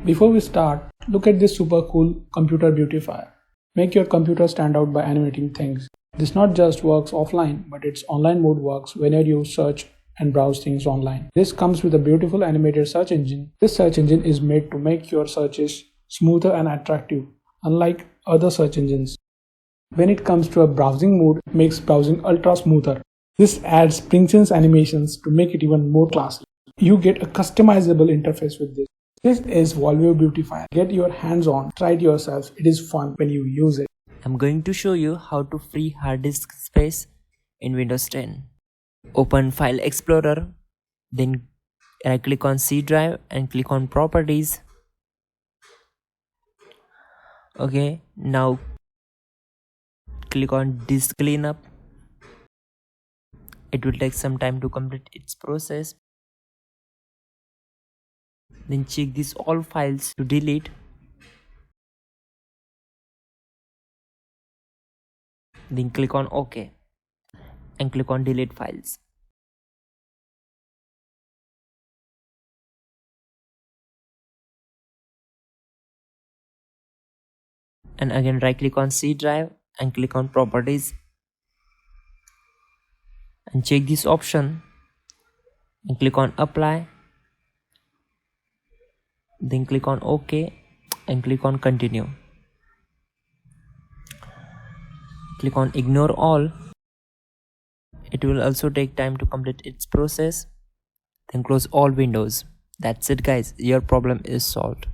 Before we start, look at this super cool computer beautifier. Make your computer stand out by animating things. This not just works offline, but its online mode works whenever you search and browse things online. This comes with a beautiful animated search engine. This search engine is made to make your searches smoother and attractive, unlike other search engines. When it comes to a browsing mode, it makes browsing ultra smoother. This adds Princeton's animations to make it even more classy. You get a customizable interface with this. This is Volvo Beautifier. Get your hands on, try it yourself. It is fun when you use it. I'm going to show you how to free hard disk space in Windows 10. Open File Explorer, then right click on C drive and click on Properties. Okay, now click on Disk Cleanup. It will take some time to complete its process. Then check these all files to delete. Then click on OK and click on Delete Files. And again right click on C drive and click on Properties. And check this option and click on Apply. Then click on OK and click on Continue. Click on Ignore All. It will also take time to complete its process. Then close all windows. That's it guys, your problem is solved.